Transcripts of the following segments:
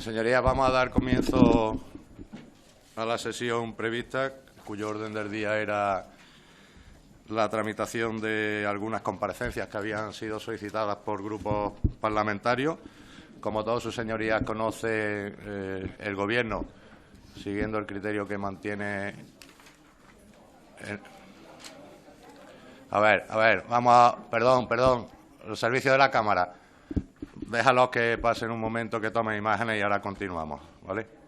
Señorías, vamos a dar comienzo a la sesión prevista, cuyo orden del día era la tramitación de algunas comparecencias que habían sido solicitadas por grupos parlamentarios. Como todos sus señorías conocen, el Gobierno, siguiendo el criterio que mantiene... Perdón, los servicios de la Cámara. Déjalos que pasen un momento, que tomen imágenes y ahora continuamos, ¿vale?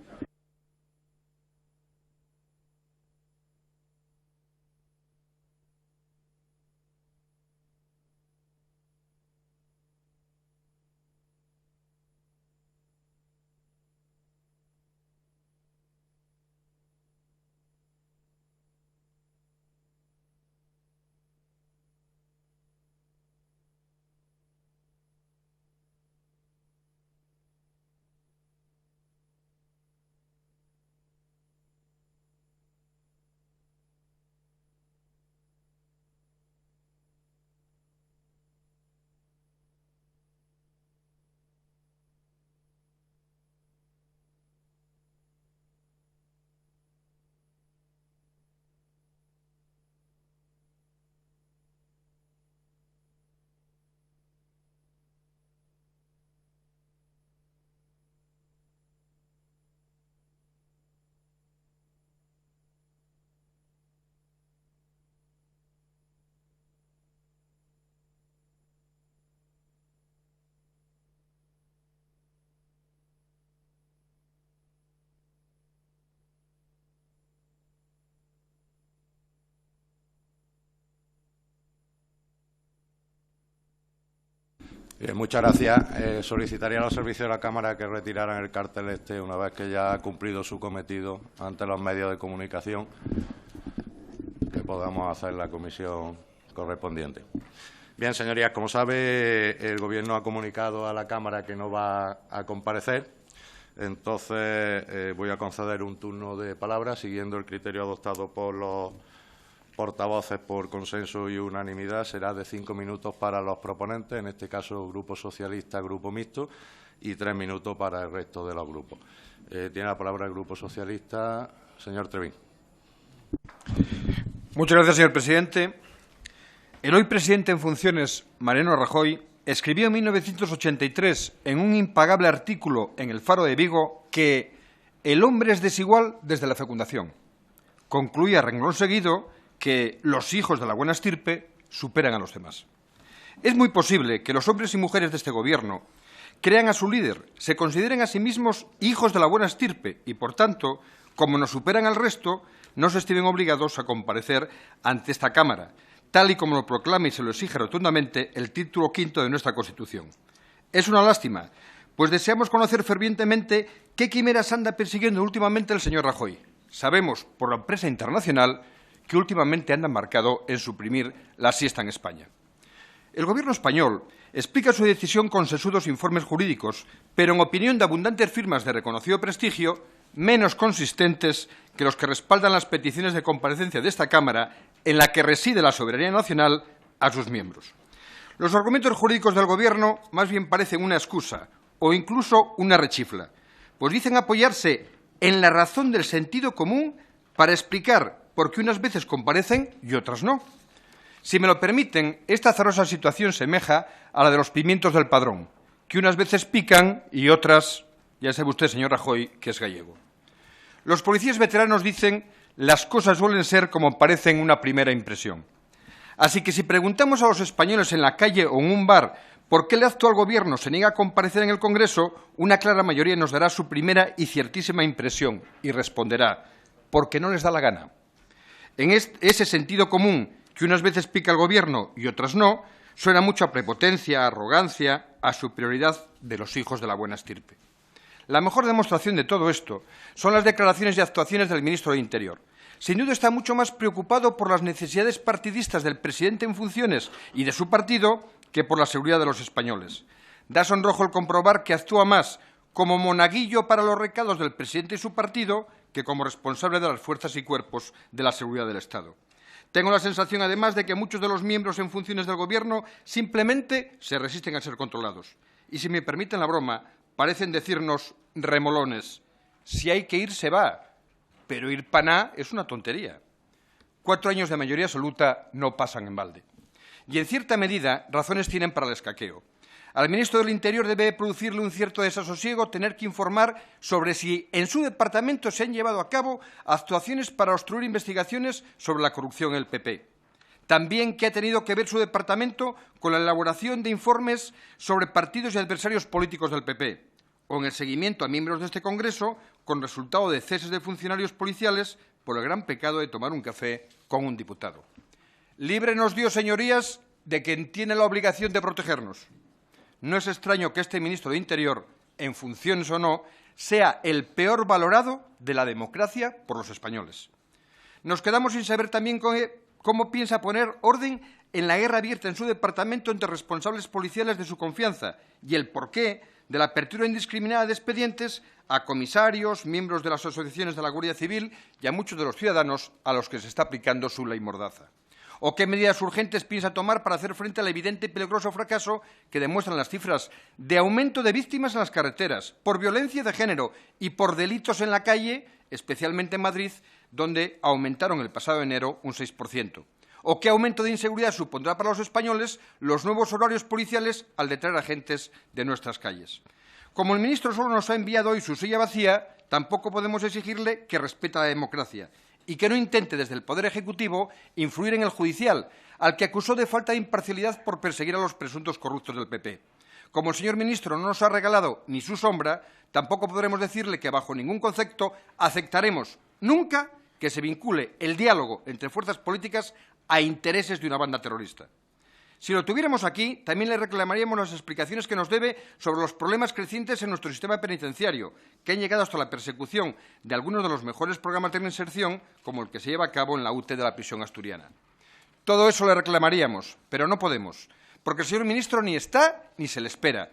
Bien, muchas gracias. Solicitaría a los servicios de la Cámara que retiraran el cartel una vez que ya ha cumplido su cometido ante los medios de comunicación, que podamos hacer la comisión correspondiente. Bien, señorías, como sabe, el Gobierno ha comunicado a la Cámara que no va a comparecer. Entonces, voy a conceder un turno de palabra, siguiendo el criterio adoptado por los portavoces por consenso y unanimidad. Será de 5 minutos para los proponentes, en este caso Grupo Socialista, Grupo Mixto, y 3 minutos para el resto de los grupos. Tiene la palabra el Grupo Socialista, señor Trevín. Muchas gracias, señor presidente. El hoy presidente en funciones, Mariano Rajoy, escribió en 1983 en un impagable artículo en El Faro de Vigo que el hombre es desigual desde la fecundación. Concluía a renglón seguido que los hijos de la buena estirpe superan a los demás. Es muy posible que los hombres y mujeres de este Gobierno crean a su líder, se consideren a sí mismos hijos de la buena estirpe y, por tanto, como nos superan al resto, no se estimen obligados a comparecer ante esta Cámara, tal y como lo proclama y se lo exige rotundamente el título V de nuestra Constitución. Es una lástima, pues deseamos conocer fervientemente qué quimeras anda persiguiendo últimamente el señor Rajoy. Sabemos, por la prensa internacional, que últimamente anda marcado en suprimir la siesta en España. El Gobierno español explica su decisión con sesudos informes jurídicos, pero en opinión de abundantes firmas de reconocido prestigio, menos consistentes que los que respaldan las peticiones de comparecencia de esta Cámara, en la que reside la soberanía nacional, a sus miembros. Los argumentos jurídicos del Gobierno más bien parecen una excusa o incluso una rechifla, pues dicen apoyarse en la razón del sentido común para explicar por qué unas veces comparecen y otras no. Si me lo permiten, esta azarosa situación semeja a la de los pimientos del Padrón, que unas veces pican y otras, ya sabe usted, señor Rajoy, que es gallego. Los policías veteranos dicen las cosas suelen ser como parecen una primera impresión. Así que si preguntamos a los españoles en la calle o en un bar por qué el actual Gobierno se niega a comparecer en el Congreso, una clara mayoría nos dará su primera y ciertísima impresión y responderá: porque no les da la gana. En ese sentido común, que unas veces pica el Gobierno y otras no, suena mucho a prepotencia, a arrogancia, a superioridad de los hijos de la buena estirpe. La mejor demostración de todo esto son las declaraciones y actuaciones del ministro de Interior. Sin duda está mucho más preocupado por las necesidades partidistas del presidente en funciones y de su partido que por la seguridad de los españoles. Da sonrojo el comprobar que actúa más como monaguillo para los recados del presidente y su partido que como responsable de las fuerzas y cuerpos de la seguridad del Estado. Tengo la sensación, además, de que muchos de los miembros en funciones del Gobierno simplemente se resisten a ser controlados. Y si me permiten la broma, parecen decirnos remolones: si hay que ir, se va, pero ir para nada es una tontería. 4 años de mayoría absoluta no pasan en balde. Y, en cierta medida, razones tienen para el escaqueo. Al ministro del Interior debe producirle un cierto desasosiego tener que informar sobre si en su departamento se han llevado a cabo actuaciones para obstruir investigaciones sobre la corrupción en el PP. También que ha tenido que ver su departamento con la elaboración de informes sobre partidos y adversarios políticos del PP, o en el seguimiento a miembros de este Congreso con resultado de ceses de funcionarios policiales por el gran pecado de tomar un café con un diputado. Líbrenos Dios, señorías, de quien tiene la obligación de protegernos. No es extraño que este ministro de Interior, en funciones o no, sea el peor valorado de la democracia por los españoles. Nos quedamos sin saber también cómo piensa poner orden en la guerra abierta en su departamento entre responsables policiales de su confianza y el porqué de la apertura indiscriminada de expedientes a comisarios, miembros de las asociaciones de la Guardia Civil y a muchos de los ciudadanos a los que se está aplicando su ley mordaza. ¿O qué medidas urgentes piensa tomar para hacer frente al evidente y peligroso fracaso que demuestran las cifras de aumento de víctimas en las carreteras, por violencia de género y por delitos en la calle, especialmente en Madrid, donde aumentaron el pasado enero un 6%? ¿O qué aumento de inseguridad supondrá para los españoles los nuevos horarios policiales al detraer agentes de nuestras calles? Como el ministro solo nos ha enviado hoy su silla vacía, tampoco podemos exigirle que respete la democracia y que no intente desde el Poder Ejecutivo influir en el judicial, al que acusó de falta de imparcialidad por perseguir a los presuntos corruptos del PP. Como el señor ministro no nos ha regalado ni su sombra, tampoco podremos decirle que bajo ningún concepto aceptaremos nunca que se vincule el diálogo entre fuerzas políticas a intereses de una banda terrorista. Si lo tuviéramos aquí, también le reclamaríamos las explicaciones que nos debe sobre los problemas crecientes en nuestro sistema penitenciario, que han llegado hasta la persecución de algunos de los mejores programas de reinserción, como el que se lleva a cabo en la UTE de la prisión asturiana. Todo eso le reclamaríamos, pero no podemos, porque el señor ministro ni está ni se le espera.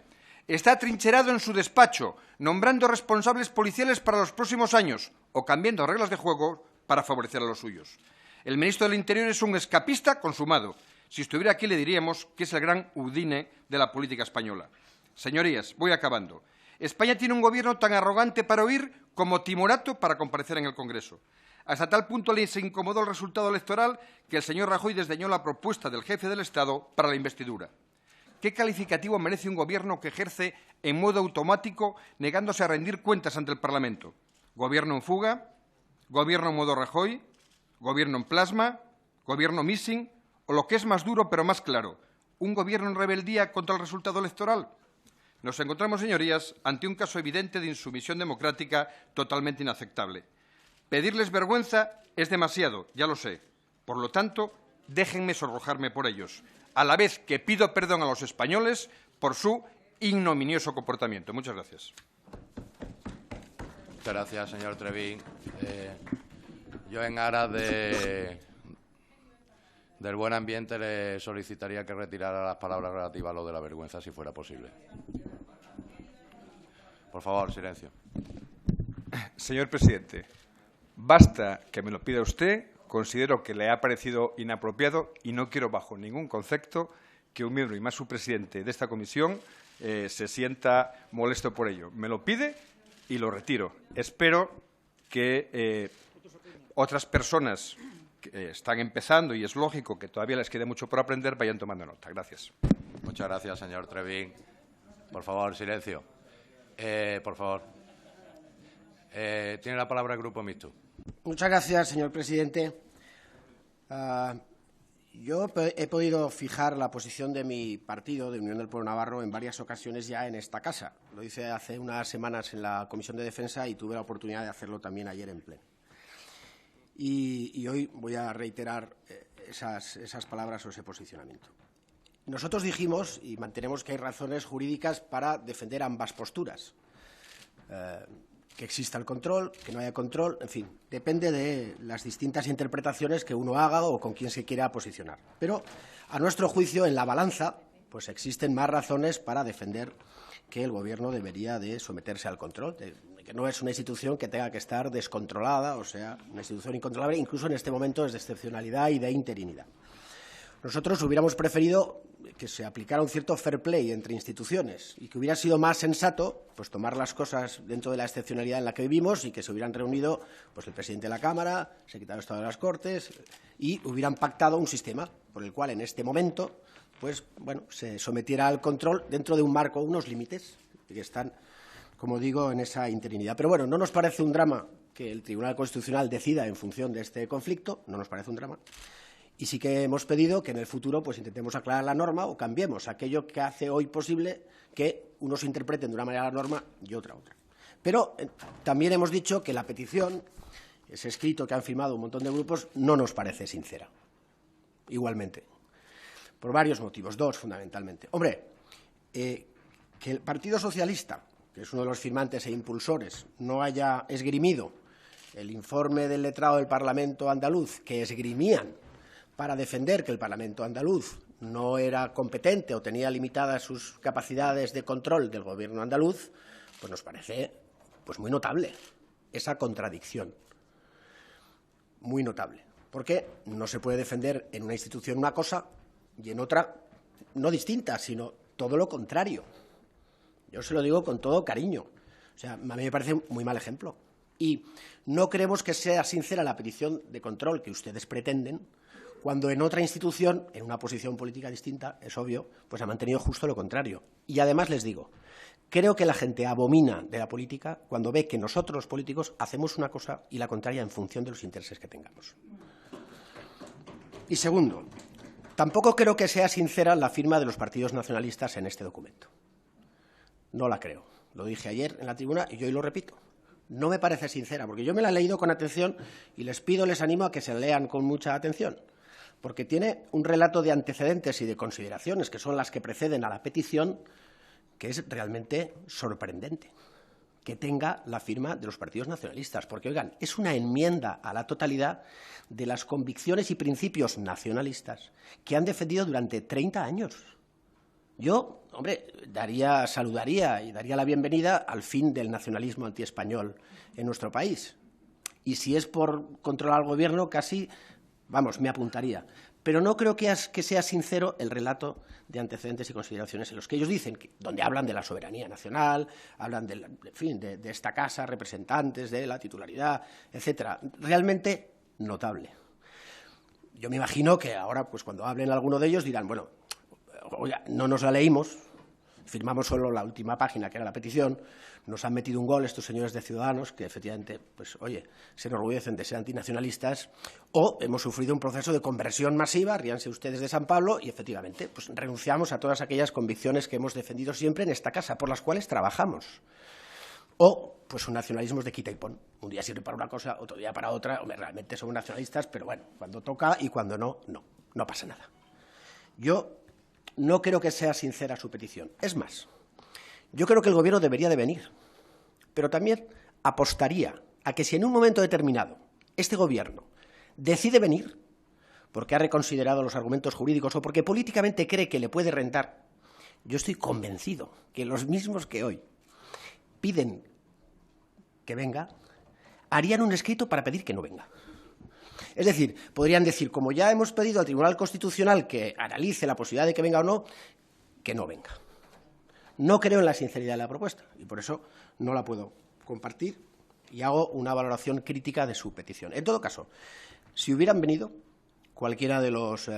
Está atrincherado en su despacho, nombrando responsables policiales para los próximos años o cambiando reglas de juego para favorecer a los suyos. El ministro del Interior es un escapista consumado. Si estuviera aquí le diríamos que es el gran Udine de la política española. Señorías, voy acabando. España tiene un gobierno tan arrogante para oír como timorato para comparecer en el Congreso. Hasta tal punto les incomodó el resultado electoral que el señor Rajoy desdeñó la propuesta del jefe del Estado para la investidura. ¿Qué calificativo merece un gobierno que ejerce en modo automático, negándose a rendir cuentas ante el Parlamento? ¿Gobierno en fuga? ¿Gobierno en modo Rajoy? ¿Gobierno en plasma? ¿Gobierno missing? O lo que es más duro pero más claro, ¿un gobierno en rebeldía contra el resultado electoral? Nos encontramos, señorías, ante un caso evidente de insumisión democrática totalmente inaceptable. Pedirles vergüenza es demasiado, ya lo sé. Por lo tanto, déjenme sonrojarme por ellos, a la vez que pido perdón a los españoles por su ignominioso comportamiento. Muchas gracias. Muchas gracias, señor Trevín. Yo, en aras del buen ambiente, le solicitaría que retirara las palabras relativas a lo de la vergüenza, si fuera posible. Por favor, silencio. Señor presidente, basta que me lo pida usted. Considero que le ha parecido inapropiado y no quiero, bajo ningún concepto, que un miembro y más su presidente de esta comisión se sienta molesto por ello. Me lo pide y lo retiro. Espero que otras personas que están empezando, y es lógico que todavía les quede mucho por aprender, vayan tomando nota. Gracias. Muchas gracias, señor Trevín. Por favor, silencio. Por favor. Tiene la palabra el Grupo Mixto. Muchas gracias, señor presidente. Yo he podido fijar la posición de mi partido, de Unión del Pueblo Navarro, en varias ocasiones ya en esta casa. Lo hice hace unas semanas en la Comisión de Defensa y tuve la oportunidad de hacerlo también ayer en pleno. Y hoy voy a reiterar esas palabras o ese posicionamiento. Nosotros dijimos y mantenemos que hay razones jurídicas para defender ambas posturas. Que exista el control, que no haya control, en fin, depende de las distintas interpretaciones que uno haga o con quién se quiera posicionar. Pero, a nuestro juicio, en la balanza, pues existen más razones para defender que el Gobierno debería de someterse al control, que no es una institución que tenga que estar descontrolada, o sea, una institución incontrolable, incluso en este momento es de excepcionalidad y de interinidad. Nosotros hubiéramos preferido que se aplicara un cierto fair play entre instituciones y que hubiera sido más sensato pues tomar las cosas dentro de la excepcionalidad en la que vivimos y que se hubieran reunido pues el presidente de la Cámara, el secretario de Estado de las Cortes y hubieran pactado un sistema por el cual en este momento pues bueno, se sometiera al control dentro de un marco, unos límites que están, como digo, en esa interinidad. Pero bueno, no nos parece un drama que el Tribunal Constitucional decida en función de este conflicto, no nos parece un drama. Y sí que hemos pedido que en el futuro pues intentemos aclarar la norma o cambiemos aquello que hace hoy posible que unos interpreten de una manera la norma y otra. Pero también hemos dicho que la petición, ese escrito que han firmado un montón de grupos, no nos parece sincera. Igualmente. Por varios motivos, dos fundamentalmente. Hombre, que el Partido Socialista, que es uno de los firmantes e impulsores, no haya esgrimido el informe del letrado del Parlamento andaluz que esgrimían para defender que el Parlamento andaluz no era competente o tenía limitadas sus capacidades de control del Gobierno andaluz, pues nos parece pues muy notable esa contradicción. Muy notable. Porque no se puede defender en una institución una cosa y en otra no distinta, sino todo lo contrario. Yo se lo digo con todo cariño. O sea, a mí me parece muy mal ejemplo. Y no creemos que sea sincera la petición de control que ustedes pretenden, cuando en otra institución, en una posición política distinta, es obvio, pues ha mantenido justo lo contrario. Y además les digo, creo que la gente abomina de la política cuando ve que nosotros los políticos hacemos una cosa y la contraria en función de los intereses que tengamos. Y segundo, tampoco creo que sea sincera la firma de los partidos nacionalistas en este documento. No la creo. Lo dije ayer en la tribuna y yo hoy lo repito. No me parece sincera, porque yo me la he leído con atención y les animo a que se lean con mucha atención, porque tiene un relato de antecedentes y de consideraciones, que son las que preceden a la petición, que es realmente sorprendente que tenga la firma de los partidos nacionalistas, porque, oigan, es una enmienda a la totalidad de las convicciones y principios nacionalistas que han defendido durante 30 años. Yo, hombre, saludaría y daría la bienvenida al fin del nacionalismo antiespañol en nuestro país. Y si es por controlar al Gobierno, casi, vamos, me apuntaría. Pero no creo que sea sincero el relato de antecedentes y consideraciones en los que ellos dicen, donde hablan de la soberanía nacional, hablan de esta casa, representantes de la titularidad, etcétera. Realmente notable. Yo me imagino que ahora, pues cuando hablen alguno de ellos, dirán, bueno, oiga, no nos la leímos, firmamos solo la última página, que era la petición, nos han metido un gol estos señores de Ciudadanos, que efectivamente, pues oye, se enorgullecen de ser antinacionalistas, o hemos sufrido un proceso de conversión masiva, ríanse ustedes de San Pablo, y efectivamente, pues renunciamos a todas aquellas convicciones que hemos defendido siempre en esta casa, por las cuales trabajamos. O, pues, un nacionalismo de quita y pon. Un día sirve para una cosa, otro día para otra. Hombre, realmente somos nacionalistas, pero bueno, cuando toca y cuando no, no pasa nada. Yo no creo que sea sincera su petición. Es más, yo creo que el Gobierno debería de venir, pero también apostaría a que si en un momento determinado este Gobierno decide venir, porque ha reconsiderado los argumentos jurídicos o porque políticamente cree que le puede rentar, yo estoy convencido que los mismos que hoy piden que venga, harían un escrito para pedir que no venga. Es decir, podrían decir, como ya hemos pedido al Tribunal Constitucional que analice la posibilidad de que venga o no, que no venga. No creo en la sinceridad de la propuesta y por eso no la puedo compartir y hago una valoración crítica de su petición. En todo caso, si hubieran venido cualquiera de los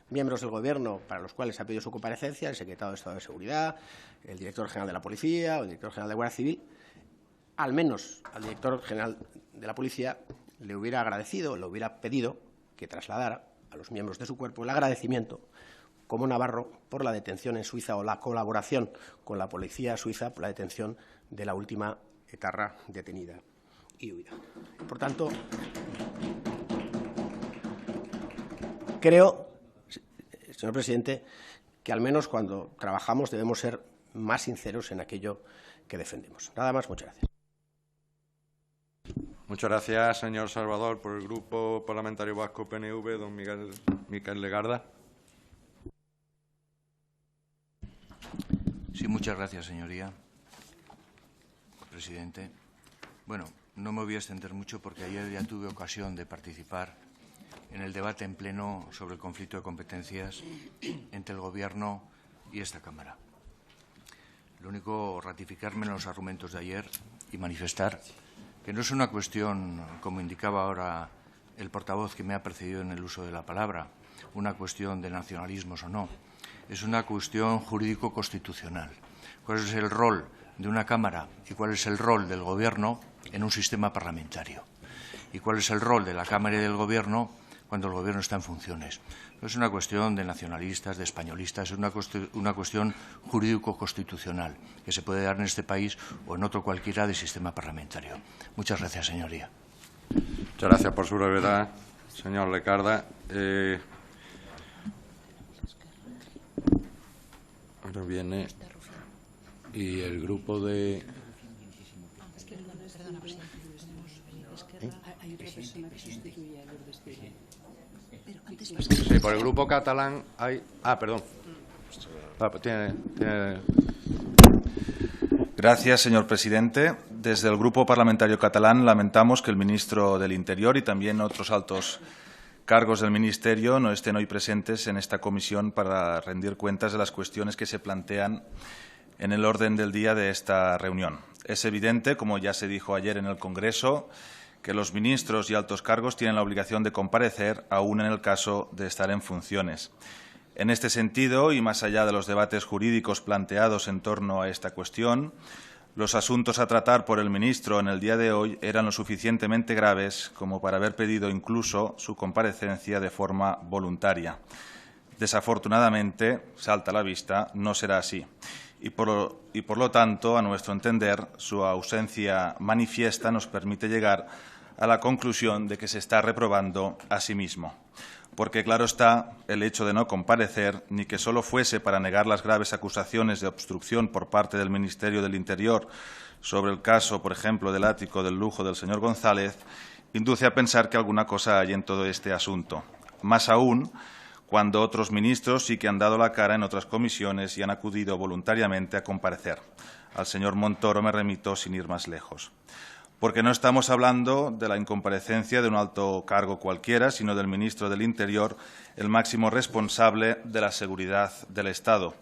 miembros del Gobierno para los cuales ha pedido su comparecencia, el secretario de Estado de Seguridad, el director general de la Policía o el director general de Guardia Civil, al menos al director general de la Policía le hubiera agradecido, le hubiera pedido que trasladara a los miembros de su cuerpo el agradecimiento como navarro por la detención en Suiza o la colaboración con la policía suiza por la detención de la última etarra detenida y huida. Por tanto, creo, señor presidente, que al menos cuando trabajamos debemos ser más sinceros en aquello que defendemos. Nada más, muchas gracias. Muchas gracias, señor Salvador. Por el Grupo Parlamentario Vasco PNV, don Miquel Legarda. Sí, muchas gracias, señoría. Presidente. Bueno, no me voy a extender mucho porque ayer ya tuve ocasión de participar en el debate en pleno sobre el conflicto de competencias entre el Gobierno y esta Cámara. Lo único, ratificarme en los argumentos de ayer y manifestar que no es una cuestión, como indicaba ahora el portavoz que me ha precedido en el uso de la palabra, una cuestión de nacionalismos o no. Es una cuestión jurídico-constitucional. ¿Cuál es el rol de una Cámara y cuál es el rol del Gobierno en un sistema parlamentario? ¿Y cuál es el rol de la Cámara y del Gobierno cuando el Gobierno está en funciones? No es una cuestión de nacionalistas, de españolistas, es una cuestión jurídico-constitucional que se puede dar en este país o en otro cualquiera de sistema parlamentario. Muchas gracias, señoría. Muchas gracias por su brevedad, señor Lecarda. Ahora viene y el grupo de... Sí, por el grupo catalán hay... perdón. Gracias, señor presidente. Desde el Grupo Parlamentario Catalán lamentamos que el ministro del Interior y también otros altos cargos del Ministerio no estén hoy presentes en esta comisión para rendir cuentas de las cuestiones que se plantean en el orden del día de esta reunión. Es evidente, como ya se dijo ayer en el Congreso, que los ministros y altos cargos tienen la obligación de comparecer, aún en el caso de estar en funciones. En este sentido, y más allá de los debates jurídicos planteados en torno a esta cuestión, los asuntos a tratar por el ministro en el día de hoy eran lo suficientemente graves como para haber pedido incluso su comparecencia de forma voluntaria. Desafortunadamente, salta a la vista, no será así. Y por lo tanto, a nuestro entender, su ausencia manifiesta nos permite llegar a la conclusión de que se está reprobando a sí mismo. Porque claro está, el hecho de no comparecer, ni que solo fuese para negar las graves acusaciones de obstrucción por parte del Ministerio del Interior sobre el caso, por ejemplo, del ático del lujo del señor González, induce a pensar que alguna cosa hay en todo este asunto. Más aún, cuando otros ministros sí que han dado la cara en otras comisiones y han acudido voluntariamente a comparecer. Al señor Montoro me remito sin ir más lejos. Porque no estamos hablando de la incomparecencia de un alto cargo cualquiera, sino del ministro del Interior, el máximo responsable de la seguridad del Estado.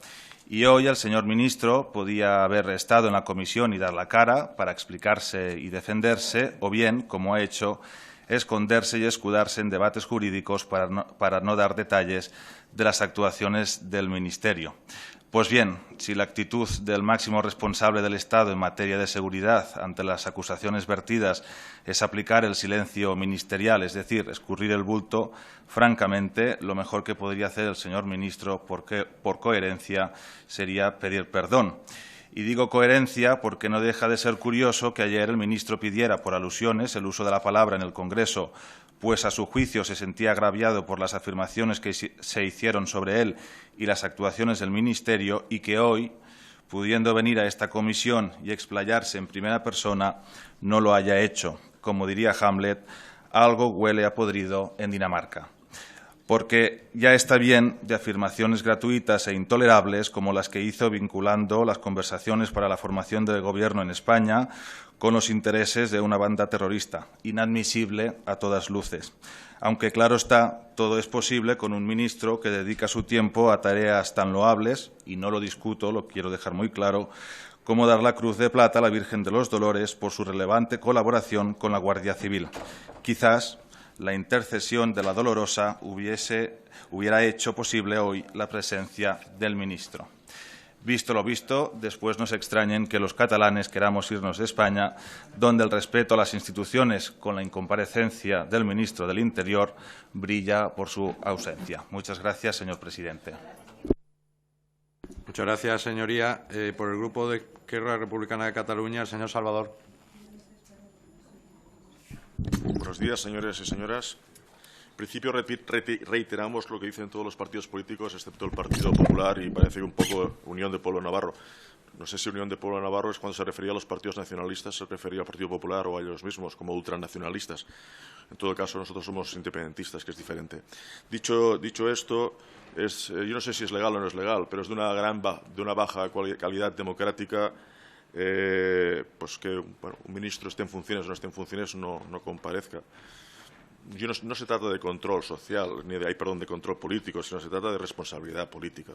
Y hoy el señor ministro podía haber estado en la comisión y dar la cara para explicarse y defenderse, o bien, como ha hecho, esconderse y escudarse en debates jurídicos para no dar detalles de las actuaciones del Ministerio. Pues bien, si la actitud del máximo responsable del Estado en materia de seguridad ante las acusaciones vertidas es aplicar el silencio ministerial, es decir, escurrir el bulto, francamente, lo mejor que podría hacer el señor ministro, por coherencia, sería pedir perdón. Y digo coherencia porque no deja de ser curioso que ayer el ministro pidiera por alusiones el uso de la palabra en el Congreso, pues a su juicio se sentía agraviado por las afirmaciones que se hicieron sobre él y las actuaciones del Ministerio, y que hoy, pudiendo venir a esta comisión y explayarse en primera persona, no lo haya hecho. Como diría Hamlet, algo huele a podrido en Dinamarca. Porque ya está bien de afirmaciones gratuitas e intolerables como las que hizo vinculando las conversaciones para la formación del Gobierno en España con los intereses de una banda terrorista, inadmisible a todas luces. Aunque, claro está, todo es posible con un ministro que dedica su tiempo a tareas tan loables, y no lo discuto, lo quiero dejar muy claro, como dar la Cruz de Plata a la Virgen de los Dolores por su relevante colaboración con la Guardia Civil. Quizás la intercesión de la Dolorosa hubiera hecho posible hoy la presencia del ministro. Visto lo visto, después no se extrañen que los catalanes queramos irnos de España, donde el respeto a las instituciones, con la incomparecencia del ministro del Interior, brilla por su ausencia. Muchas gracias, señor presidente. Muchas gracias, señoría. Por el Grupo de Esquerra Republicana de Cataluña, el señor Salvador. Buenos días, señores y señoras. En principio, reiteramos lo que dicen todos los partidos políticos, excepto el Partido Popular y parece que un poco Unión de Pueblo Navarro. No sé si Unión de Pueblo Navarro es cuando se refería a los partidos nacionalistas, se refería al Partido Popular o a ellos mismos como ultranacionalistas. En todo caso, nosotros somos independentistas, que es diferente. Dicho esto, yo no sé si es legal o no es legal, pero es de una baja calidad democrática pues que un ministro esté en funciones o no esté en funciones no comparezca. no se trata de control social, ni de control político, sino se trata de responsabilidad política.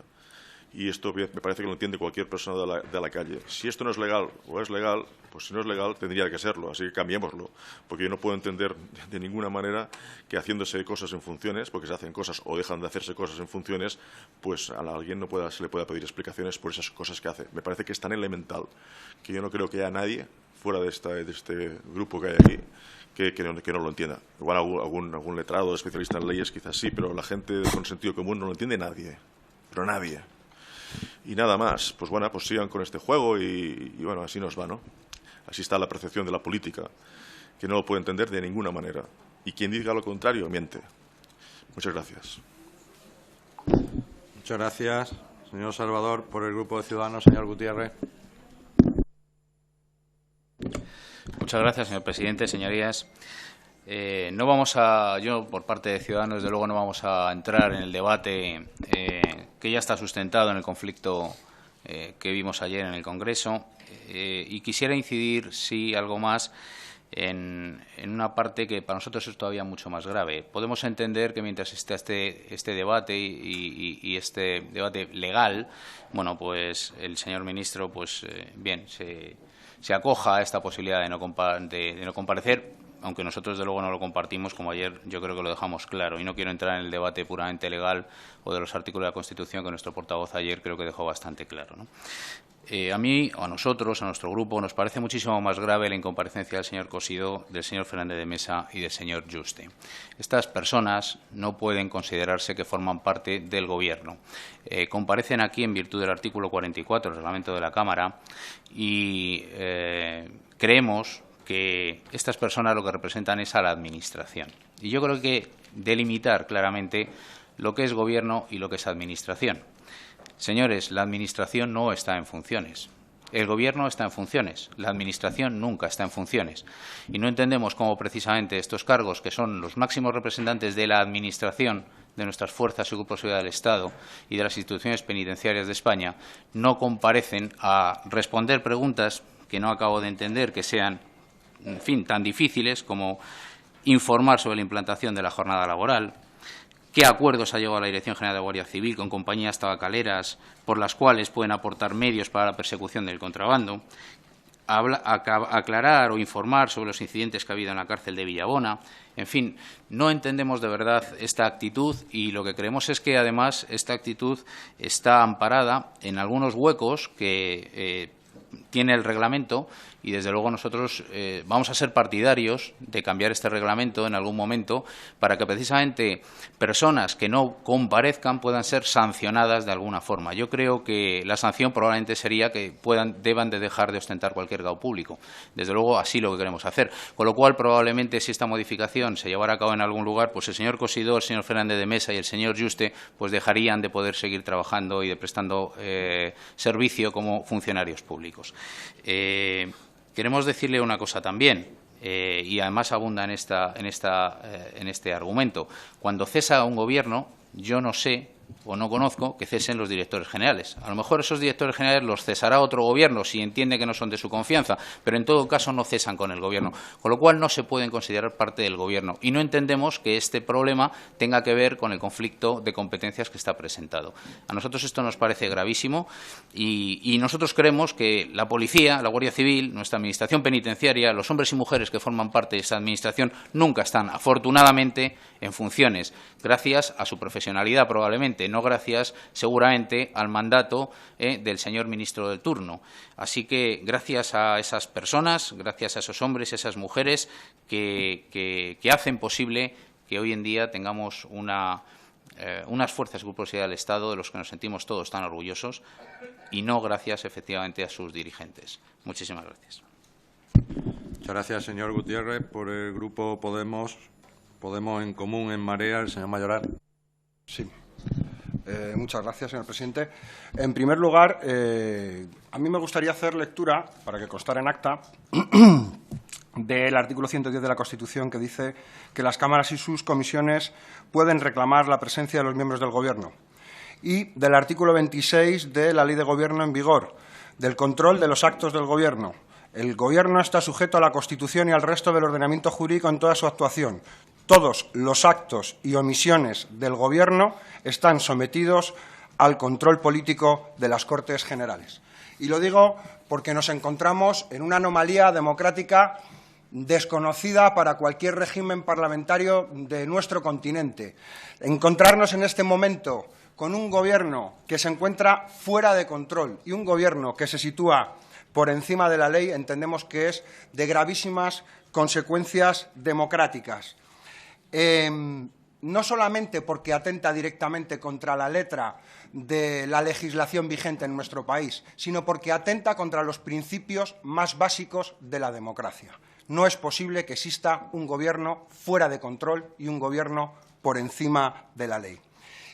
Y esto me parece que lo entiende cualquier persona de la calle. Si esto no es legal o es legal, pues si no es legal tendría que serlo, así que cambiémoslo. Porque yo no puedo entender de ninguna manera que haciéndose cosas en funciones, porque se hacen cosas o dejan de hacerse cosas en funciones, pues a alguien se le pueda pedir explicaciones por esas cosas que hace. Me parece que es tan elemental que yo no creo que haya nadie fuera de este grupo que hay aquí que no lo entienda. Igual algún letrado, especialista en leyes, quizás sí, pero la gente con sentido común no lo entiende nadie. Pero nadie. Y nada más, pues bueno, pues sigan con este juego y bueno, así nos va, ¿no? Así está la percepción de la política, que no lo puede entender de ninguna manera. Y quien diga lo contrario, miente. Muchas gracias. Muchas gracias, señor Salvador. Por el Grupo de Ciudadanos, señor Gutiérrez. Muchas gracias, señor presidente. Señorías, yo, por parte de Ciudadanos, desde luego no vamos a entrar en el debate que ya está sustentado en el conflicto que vimos ayer en el Congreso. Y quisiera incidir, sí, algo más en una parte que para nosotros es todavía mucho más grave. Podemos entender que mientras está este debate y este debate legal, bueno, pues el señor ministro, pues bien, se acoja a esta posibilidad de no comparecer, aunque nosotros desde luego no lo compartimos, como ayer yo creo que lo dejamos claro. Y no quiero entrar en el debate puramente legal o de los artículos de la Constitución que nuestro portavoz ayer creo que dejó bastante claro, ¿no? A mí, a nosotros, a nuestro grupo, nos parece muchísimo más grave la incomparecencia del señor Cosidó, del señor Fernández de Mesa y del señor Juste. Estas personas no pueden considerarse que forman parte del Gobierno. Comparecen aquí en virtud del artículo 44 del reglamento de la Cámara y creemos que estas personas lo que representan es a la Administración. Y yo creo que delimitar claramente lo que es Gobierno y lo que es Administración. Señores, la Administración no está en funciones. El Gobierno está en funciones. La Administración nunca está en funciones. Y no entendemos cómo precisamente estos cargos, que son los máximos representantes de la Administración, de nuestras fuerzas y grupos de seguridad del Estado y de las instituciones penitenciarias de España, no comparecen a responder preguntas que no acabo de entender que sean, en fin, tan difíciles como informar sobre la implantación de la jornada laboral, qué acuerdos ha llegado a la Dirección General de Guardia Civil con compañías tabacaleras por las cuales pueden aportar medios para la persecución del contrabando, aclarar o informar sobre los incidentes que ha habido en la cárcel de Villabona. En fin, no entendemos de verdad esta actitud y lo que creemos es que, además, esta actitud está amparada en algunos huecos que tiene el reglamento y, desde luego, nosotros vamos a ser partidarios de cambiar este reglamento en algún momento para que, precisamente, personas que no comparezcan puedan ser sancionadas de alguna forma. Yo creo que la sanción probablemente sería que deban de dejar de ostentar cualquier grado público. Desde luego, así lo que queremos hacer. Con lo cual, probablemente, si esta modificación se llevara a cabo en algún lugar, pues el señor Cosidó, el señor Fernández de Mesa y el señor Juste pues dejarían de poder seguir trabajando y de prestando servicio como funcionarios públicos. Queremos decirle una cosa también, y además abunda en este argumento. Cuando cesa un gobierno, yo no sé o no conozco que cesen los directores generales. A lo mejor esos directores generales los cesará otro gobierno si entiende que no son de su confianza, pero en todo caso no cesan con el gobierno, con lo cual no se pueden considerar parte del gobierno. Y no entendemos que este problema tenga que ver con el conflicto de competencias que está presentado. A nosotros esto nos parece gravísimo y nosotros creemos que la policía, la Guardia Civil, nuestra administración penitenciaria, los hombres y mujeres que forman parte de esta administración nunca están, afortunadamente, en funciones, gracias a su profesionalidad probablemente, no gracias seguramente al mandato del señor ministro de turno. Así que gracias a esas personas, gracias a esos hombres y esas mujeres que hacen posible que hoy en día tengamos unas fuerzas y grupos de seguridad del Estado de los que nos sentimos todos tan orgullosos y no gracias efectivamente a sus dirigentes. Muchísimas gracias. Muchas gracias, señor Gutiérrez. Por el Grupo Podemos en Común, en Marea, el señor Mayoral. Sí. Muchas gracias, señor presidente. En primer lugar, a mí me gustaría hacer lectura, para que constara en acta, del artículo 110 de la Constitución, que dice que las cámaras y sus comisiones pueden reclamar la presencia de los miembros del Gobierno, y del artículo 26 de la Ley de Gobierno en vigor, del control de los actos del Gobierno. El Gobierno está sujeto a la Constitución y al resto del ordenamiento jurídico en toda su actuación. todos los actos y omisiones del Gobierno están sometidos al control político de las Cortes Generales. Y lo digo porque nos encontramos en una anomalía democrática desconocida para cualquier régimen parlamentario de nuestro continente. Encontrarnos en este momento con un Gobierno que se encuentra fuera de control y un Gobierno que se sitúa por encima de la ley, entendemos que es de gravísimas consecuencias democráticas. No solamente porque atenta directamente contra la letra de la legislación vigente en nuestro país, sino porque atenta contra los principios más básicos de la democracia. No es posible que exista un Gobierno fuera de control y un Gobierno por encima de la ley.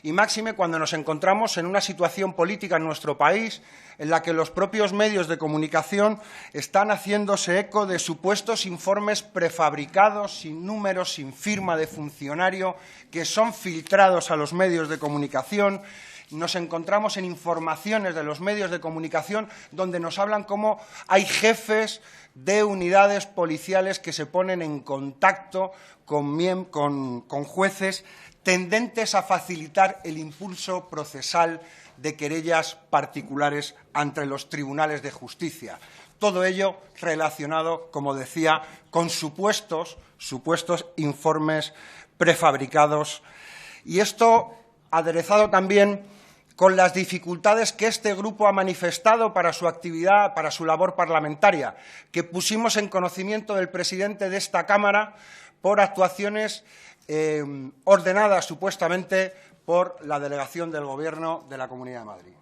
Y máxime cuando nos encontramos en una situación política en nuestro país en la que los propios medios de comunicación están haciéndose eco de supuestos informes prefabricados, sin números, sin firma de funcionario, que son filtrados a los medios de comunicación. Nos encontramos en informaciones de los medios de comunicación donde nos hablan cómo hay jefes de unidades policiales que se ponen en contacto con jueces tendentes a facilitar el impulso procesal de querellas particulares ante los tribunales de justicia. Todo ello relacionado, como decía, con supuestos informes prefabricados. Y esto aderezado también con las dificultades que este grupo ha manifestado para su actividad, para su labor parlamentaria, que pusimos en conocimiento del presidente de esta Cámara por actuaciones ordenadas supuestamente por la delegación del Gobierno de la Comunidad de Madrid.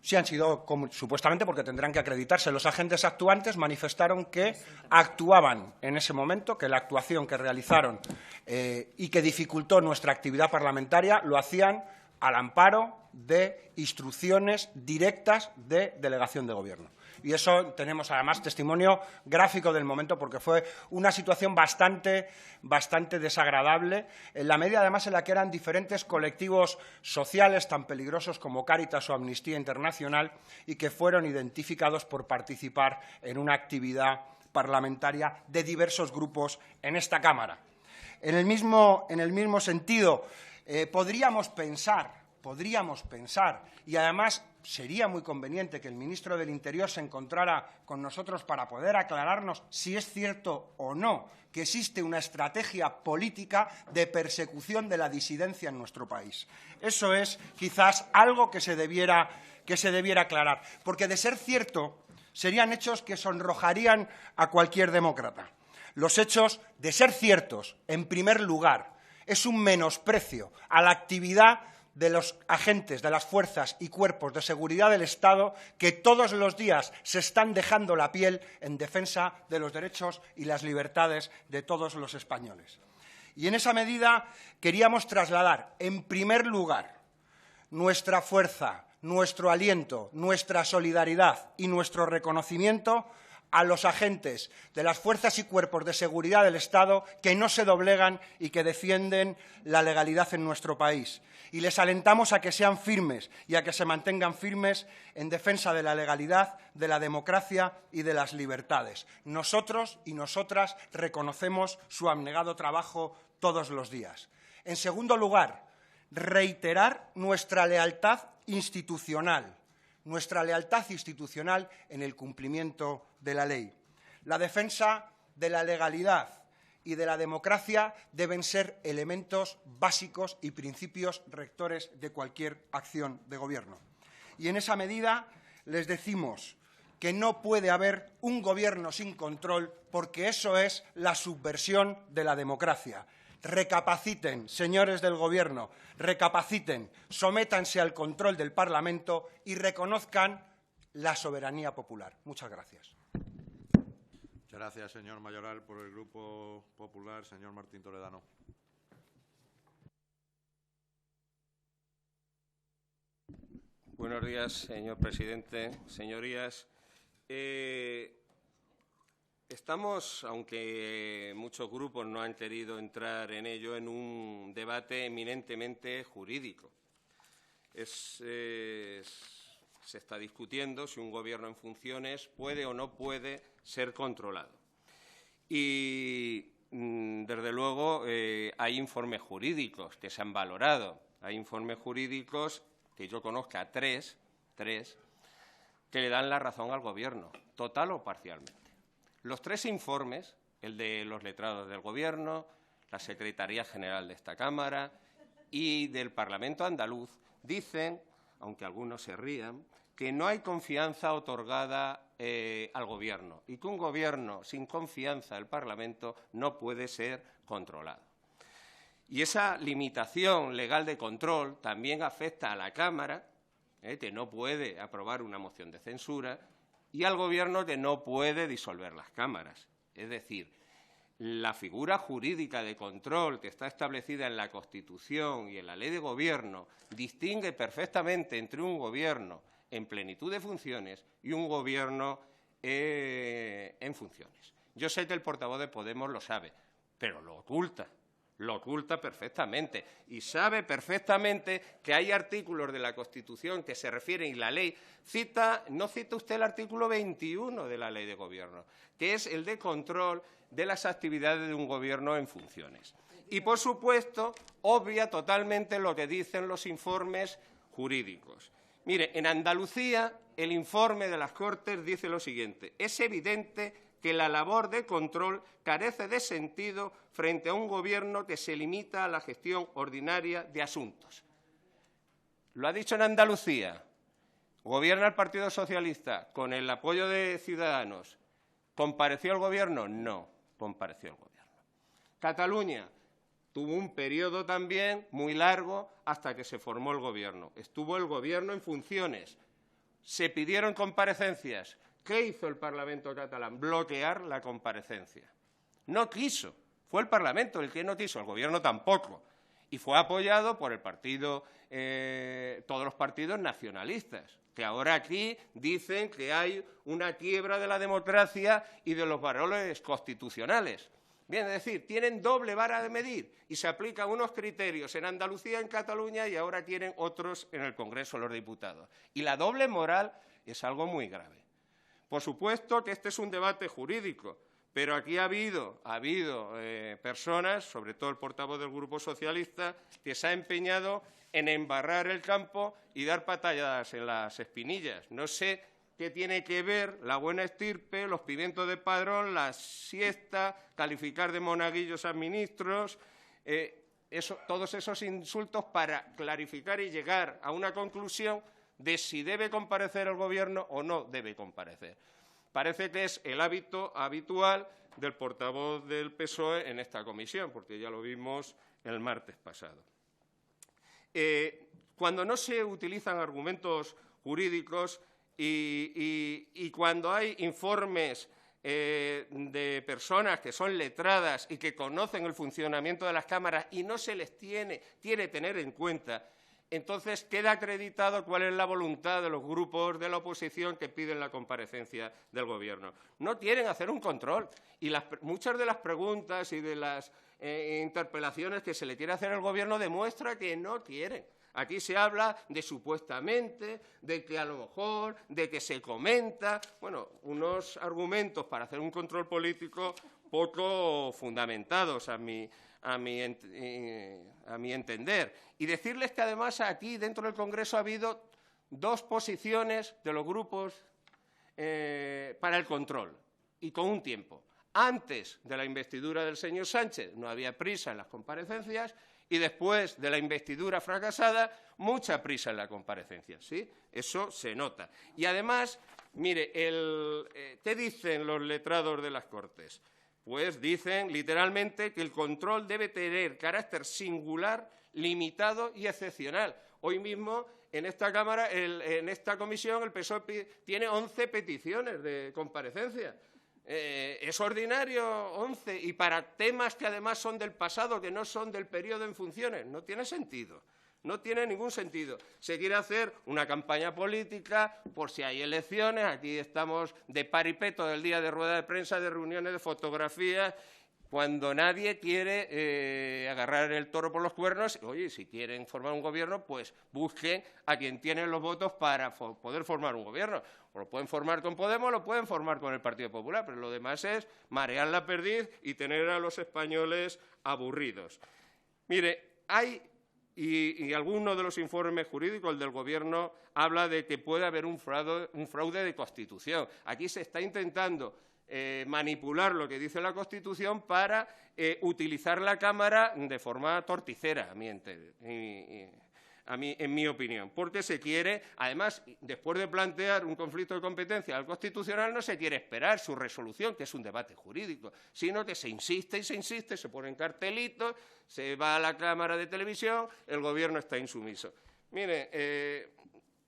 Sí han sido supuestamente porque tendrán que acreditarse. Los agentes actuantes manifestaron que actuaban en ese momento, que la actuación que realizaron y que dificultó nuestra actividad parlamentaria lo hacían al amparo de instrucciones directas de delegación de Gobierno. Y eso tenemos, además, testimonio gráfico del momento, porque fue una situación bastante desagradable, en la medida, además, en la que eran diferentes colectivos sociales tan peligrosos como Cáritas o Amnistía Internacional y que fueron identificados por participar en una actividad parlamentaria de diversos grupos en esta Cámara. En el mismo sentido, podríamos pensar, y además sería muy conveniente que el ministro del Interior se encontrara con nosotros para poder aclararnos si es cierto o no que existe una estrategia política de persecución de la disidencia en nuestro país. Eso es quizás algo que se debiera aclarar, porque de ser cierto serían hechos que sonrojarían a cualquier demócrata. Los hechos, de ser ciertos, en primer lugar, es un menosprecio a la actividad de los agentes de las fuerzas y cuerpos de seguridad del Estado que todos los días se están dejando la piel en defensa de los derechos y las libertades de todos los españoles. Y en esa medida queríamos trasladar, en primer lugar, nuestra fuerza, nuestro aliento, nuestra solidaridad y nuestro reconocimiento a los agentes de las fuerzas y cuerpos de seguridad del Estado que no se doblegan y que defienden la legalidad en nuestro país. Y les alentamos a que sean firmes y a que se mantengan firmes en defensa de la legalidad, de la democracia y de las libertades. Nosotros y nosotras reconocemos su abnegado trabajo todos los días. En segundo lugar, reiterar nuestra lealtad institucional en el cumplimiento de la ley. La defensa de la legalidad y de la democracia deben ser elementos básicos y principios rectores de cualquier acción de gobierno. Y en esa medida les decimos que no puede haber un gobierno sin control porque eso es la subversión de la democracia. Recapaciten, señores del Gobierno, recapaciten, sométanse al control del Parlamento y reconozcan la soberanía popular. Muchas gracias. Muchas gracias, señor Mayoral. Por el Grupo Popular, señor Martín Toledano. Buenos días, señor presidente. Señorías, estamos, aunque muchos grupos no han querido entrar en ello, en un debate eminentemente jurídico. Se está discutiendo si un gobierno en funciones puede o no puede ser controlado. Y desde luego, hay informes jurídicos que se han valorado. Hay informes jurídicos que yo conozca, tres, que le dan la razón al Gobierno, total o parcialmente. Los tres informes, el de los letrados del Gobierno, la Secretaría General de esta Cámara y del Parlamento andaluz, dicen, aunque algunos se rían, que no hay confianza otorgada al Gobierno y que un Gobierno sin confianza del Parlamento no puede ser controlado. Y esa limitación legal de control también afecta a la Cámara, que no puede aprobar una moción de censura, y al Gobierno, que no puede disolver las cámaras. Es decir, la figura jurídica de control que está establecida en la Constitución y en la Ley de Gobierno distingue perfectamente entre un Gobierno en plenitud de funciones y un Gobierno en funciones. Yo sé que el portavoz de Podemos lo sabe, pero lo oculta perfectamente. Y sabe perfectamente que hay artículos de la Constitución que se refieren, y la ley no cita usted el artículo 21 de la Ley de Gobierno, que es el de control de las actividades de un Gobierno en funciones. Y, por supuesto, obvia totalmente lo que dicen los informes jurídicos. Mire, en Andalucía, el informe de las Cortes dice lo siguiente: es evidente que la labor de control carece de sentido frente a un Gobierno que se limita a la gestión ordinaria de asuntos. Lo ha dicho en Andalucía. ¿Gobierna el Partido Socialista con el apoyo de Ciudadanos? ¿Compareció el Gobierno? No, compareció el Gobierno. Cataluña tuvo un periodo también muy largo hasta que se formó el Gobierno. Estuvo el Gobierno en funciones. Se pidieron comparecencias. ¿Qué hizo el Parlamento catalán? Bloquear la comparecencia. No quiso. Fue el Parlamento el que no quiso, el Gobierno tampoco. Y fue apoyado por el partido, todos los partidos nacionalistas, que ahora aquí dicen que hay una quiebra de la democracia y de los valores constitucionales. Bien, es decir, tienen doble vara de medir y se aplican unos criterios en Andalucía, en Cataluña, y ahora tienen otros en el Congreso de los Diputados. Y la doble moral es algo muy grave. Por supuesto que este es un debate jurídico, pero aquí ha habido personas, sobre todo el portavoz del Grupo Socialista, que se ha empeñado en embarrar el campo y dar patadas en las espinillas. No sé qué tiene que ver la buena estirpe, los pimientos de Padrón, la siesta, calificar de monaguillos a ministros, todos esos insultos para clarificar y llegar a una conclusión de si debe comparecer el Gobierno o no debe comparecer. Parece que es el hábito habitual del portavoz del PSOE en esta comisión, porque ya lo vimos el martes pasado. Cuando no se utilizan argumentos jurídicos y cuando hay informes de personas que son letradas y que conocen el funcionamiento de las cámaras y no se les quiere tener en cuenta, entonces queda acreditado cuál es la voluntad de los grupos de la oposición que piden la comparecencia del Gobierno. No quieren hacer un control y muchas de las preguntas y de las interpelaciones que se le quiere hacer al Gobierno demuestra que no quieren. Aquí se habla de supuestamente, de que a lo mejor, de que se comenta, bueno, unos argumentos para hacer un control político poco fundamentados a mi entender. Y decirles que además aquí dentro del Congreso ha habido dos posiciones de los grupos para el control y con un tiempo. Antes de la investidura del señor Sánchez no había prisa en las comparecencias y después de la investidura fracasada mucha prisa en la comparecencia. ¿Sí? Eso se nota. Y además, mire, ¿qué dicen los letrados de las Cortes? Pues dicen literalmente que el control debe tener carácter singular, limitado y excepcional. Hoy mismo en esta Cámara, en esta comisión, el PSOE tiene 11 peticiones de comparecencia. Es ordinario 11 y para temas que además son del pasado, que no son del periodo en funciones. No tiene sentido. No tiene ningún sentido. Se quiere hacer una campaña política por si hay elecciones. Aquí estamos de paripé todo el día de rueda de prensa, de reuniones, de fotografías, cuando nadie quiere agarrar el toro por los cuernos. Oye, si quieren formar un gobierno, pues busquen a quien tiene los votos para poder formar un gobierno. O lo pueden formar con Podemos, o lo pueden formar con el Partido Popular, pero lo demás es marear la perdiz y tener a los españoles aburridos. Mire, hay, y alguno de los informes jurídicos del Gobierno habla de que puede haber un fraude de Constitución. Aquí se está intentando manipular lo que dice la Constitución para utilizar la Cámara de forma torticera, en mi opinión, porque se quiere, además, después de plantear un conflicto de competencia al Constitucional, no se quiere esperar su resolución, que es un debate jurídico, sino que se insiste y se insiste, se ponen cartelitos, se va a la Cámara de Televisión, el Gobierno está insumiso. Mire,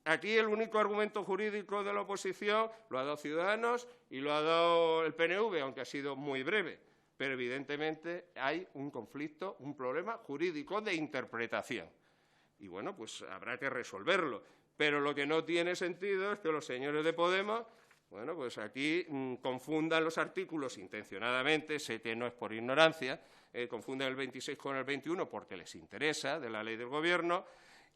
aquí el único argumento jurídico de la oposición lo ha dado Ciudadanos y lo ha dado el PNV, aunque ha sido muy breve, pero evidentemente hay un conflicto, un problema jurídico de interpretación. Y, bueno, pues habrá que resolverlo. Pero lo que no tiene sentido es que los señores de Podemos, bueno, pues aquí confundan los artículos intencionadamente, sé que no es por ignorancia, confunden el 26 con el 21 porque les interesa, de la ley del Gobierno,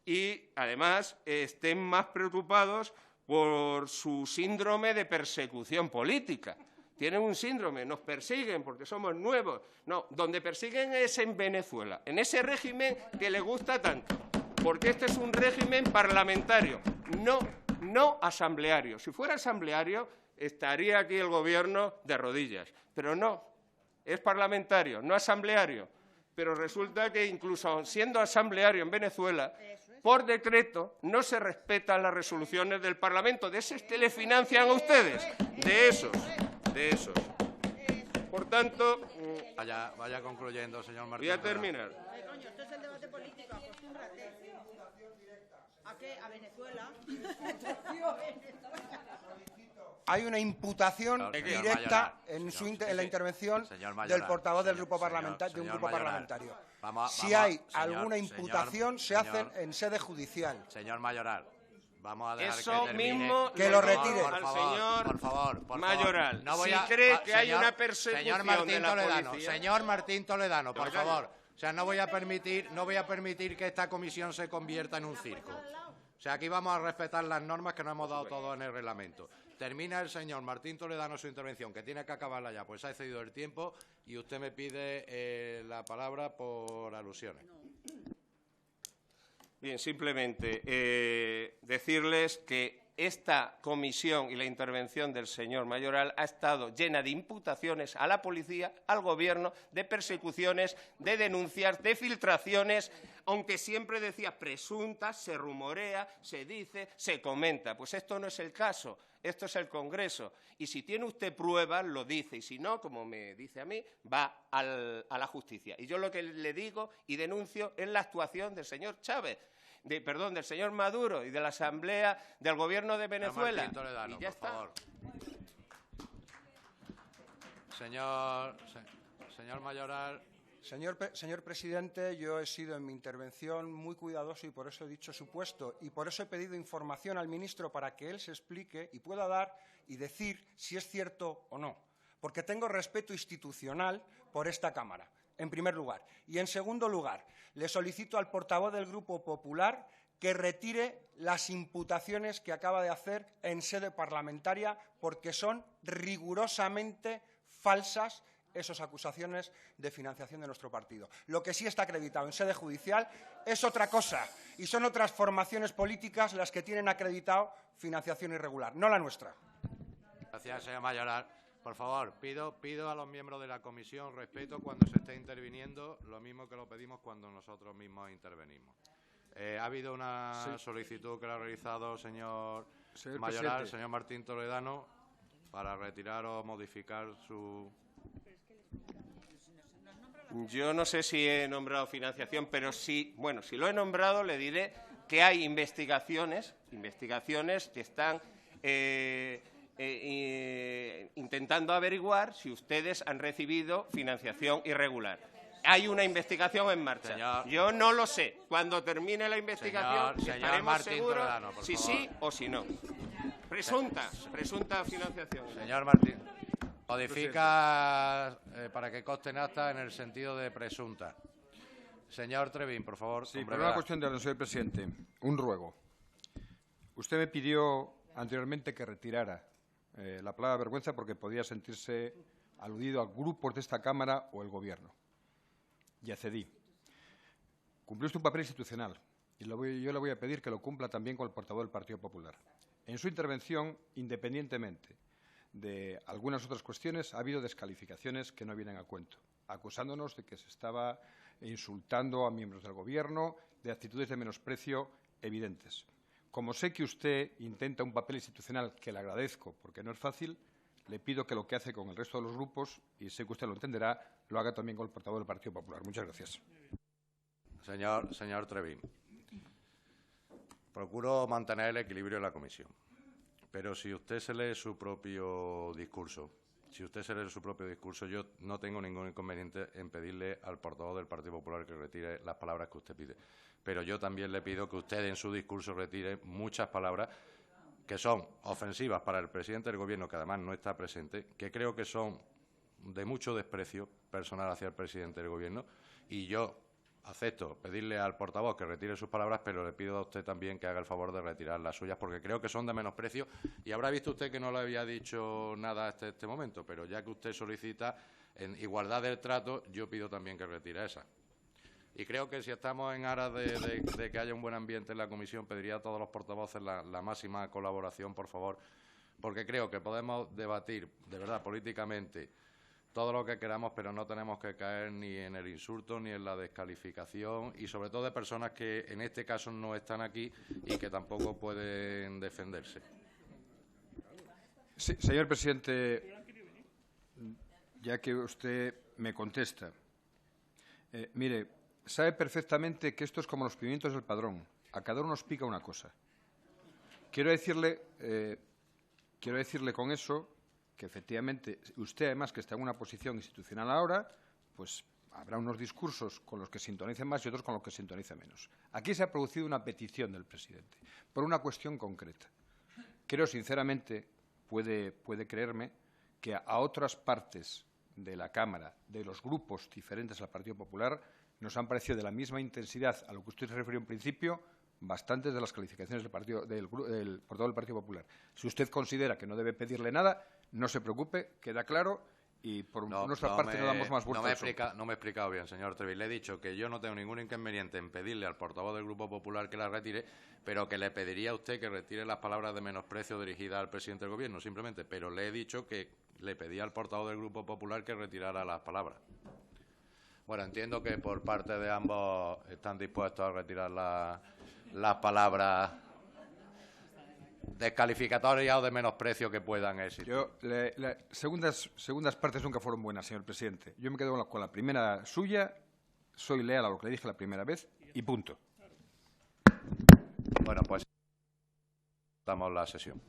y, además, estén más preocupados por su síndrome de persecución política. Tienen un síndrome, nos persiguen porque somos nuevos. No, donde persiguen es en Venezuela, en ese régimen que les gusta tanto. Porque este es un régimen parlamentario, no asambleario. Si fuera asambleario, estaría aquí el Gobierno de rodillas. Pero no, es parlamentario, no asambleario. Pero resulta que incluso siendo asambleario en Venezuela, por decreto no se respetan las resoluciones del Parlamento. ¿De esos que le financian a ustedes? De esos. Por tanto... Vaya concluyendo, señor Martín. Voy a terminar. Coño, esto es el debate político, acostúmbrate. ¿A qué? ¿A Venezuela? Hay una imputación directa en la intervención del portavoz del grupo parlamentario, Si hay alguna imputación, se hace en sede judicial. Señor Mayoral, vamos a dejar eso que termine. Mismo que lo retire. Al señor por favor. Mayoral. No si cree que hay una persecución de la policía... Señor Martín Toledano, por favor. O sea, no voy a permitir que esta comisión se convierta en un circo. O sea, aquí vamos a respetar las normas que nos hemos dado todos en el reglamento. Termina el señor Martín Toledano su intervención, que tiene que acabarla ya, pues ha excedido el tiempo y usted me pide la palabra por alusiones. Bien, simplemente decirles que esta comisión y la intervención del señor Mayoral ha estado llena de imputaciones a la policía, al Gobierno, de persecuciones, de denuncias, de filtraciones, aunque siempre decía presuntas, se rumorea, se dice, se comenta. Pues esto no es el caso, esto es el Congreso. Y si tiene usted pruebas, lo dice, y si no, como me dice a mí, va a la justicia. Y yo lo que le digo y denuncio es la actuación del señor Chávez, del señor Maduro y de la Asamblea del Gobierno de Venezuela. Martín Toledano, y ya por favor. Señor Mayoral. Señor presidente, yo he sido en mi intervención muy cuidadoso y por eso he dicho supuesto y por eso he pedido información al ministro para que él se explique y pueda dar y decir si es cierto o no, porque tengo respeto institucional por esta Cámara, en primer lugar. Y, en segundo lugar, le solicito al portavoz del Grupo Popular que retire las imputaciones que acaba de hacer en sede parlamentaria porque son rigurosamente falsas esas acusaciones de financiación de nuestro partido. Lo que sí está acreditado en sede judicial es otra cosa y son otras formaciones políticas las que tienen acreditado financiación irregular, no la nuestra. Gracias, señor Mayoral. Por favor, pido a los miembros de la comisión respeto cuando se esté interviniendo, lo mismo que lo pedimos cuando nosotros mismos intervenimos. Ha habido una solicitud que lo ha realizado señor Mayoral, señor Martín Toledano, para retirar o modificar su... Yo no sé si he nombrado financiación, pero sí, bueno, si lo he nombrado, le diré que hay investigaciones que están intentando averiguar si ustedes han recibido financiación irregular. Hay una investigación en marcha. Señor, yo no lo sé. Cuando termine la investigación estaremos Martín seguros Toledano, si favor. sí o si no. Presunta financiación. Señor Martín, modifica para que conste en acta en el sentido de presunta. Señor Trevín, por favor. Sí, pero una cuestión de orden, señor presidente. Un ruego. Usted me pidió anteriormente que retirara la palabra vergüenza porque podía sentirse aludido a grupos de esta Cámara o el Gobierno. Y accedí. Cumplió usted un papel institucional y yo le voy a pedir que lo cumpla también con el portavoz del Partido Popular. En su intervención, independientemente de algunas otras cuestiones, ha habido descalificaciones que no vienen a cuento, acusándonos de que se estaba insultando a miembros del Gobierno, de actitudes de menosprecio evidentes. Como sé que usted intenta un papel institucional, que le agradezco porque no es fácil, le pido que lo que hace con el resto de los grupos, y sé que usted lo entenderá, lo haga también con el portavoz del Partido Popular. Muchas gracias. Señor Trevín, procuro mantener el equilibrio en la comisión, pero si usted se lee su propio discurso, yo no tengo ningún inconveniente en pedirle al portavoz del Partido Popular que retire las palabras que usted pide. Pero yo también le pido que usted en su discurso retire muchas palabras que son ofensivas para el presidente del Gobierno, que además no está presente, que creo que son de mucho desprecio personal hacia el presidente del Gobierno, y yo acepto pedirle al portavoz que retire sus palabras, pero le pido a usted también que haga el favor de retirar las suyas, porque creo que son de menosprecio. Y habrá visto usted que no le había dicho nada hasta este momento, pero ya que usted solicita en igualdad del trato, yo pido también que retire esa. Y creo que si estamos en aras de que haya un buen ambiente en la comisión, pediría a todos los portavoces la máxima colaboración, por favor, porque creo que podemos debatir, de verdad, políticamente, todo lo que queramos, pero no tenemos que caer ni en el insulto ni en la descalificación, y sobre todo de personas que en este caso no están aquí y que tampoco pueden defenderse. Sí, señor presidente, ya que usted me contesta, mire, sabe perfectamente que esto es como los pimientos del Padrón. A cada uno nos pica una cosa. Quiero decirle con eso que efectivamente usted, además, que está en una posición institucional ahora, pues habrá unos discursos con los que sintonicen más y otros con los que sintonicen menos. Aquí se ha producido una petición del presidente por una cuestión concreta. Creo, sinceramente, puede creerme, que a otras partes de la Cámara, de los grupos diferentes al Partido Popular, nos han parecido de la misma intensidad a lo que usted se refirió en principio bastantes de las calificaciones del portavoz del Partido Popular. Si usted considera que no debe pedirle nada, no se preocupe, queda claro, y por nuestra parte no damos más vueltas. No me he explicado bien, señor Trevín. Le he dicho que yo no tengo ningún inconveniente en pedirle al portavoz del Grupo Popular que la retire, pero que le pediría a usted que retire las palabras de menosprecio dirigidas al presidente del Gobierno, simplemente. Pero le he dicho que le pedía al portavoz del Grupo Popular que retirara las palabras. Bueno, entiendo que por parte de ambos están dispuestos a retirar las palabras descalificatorias o de menosprecio que puedan existir. Segundas partes nunca fueron buenas, señor presidente. Yo me quedo con la primera suya, soy leal a lo que le dije la primera vez y punto. Bueno, pues damos la sesión.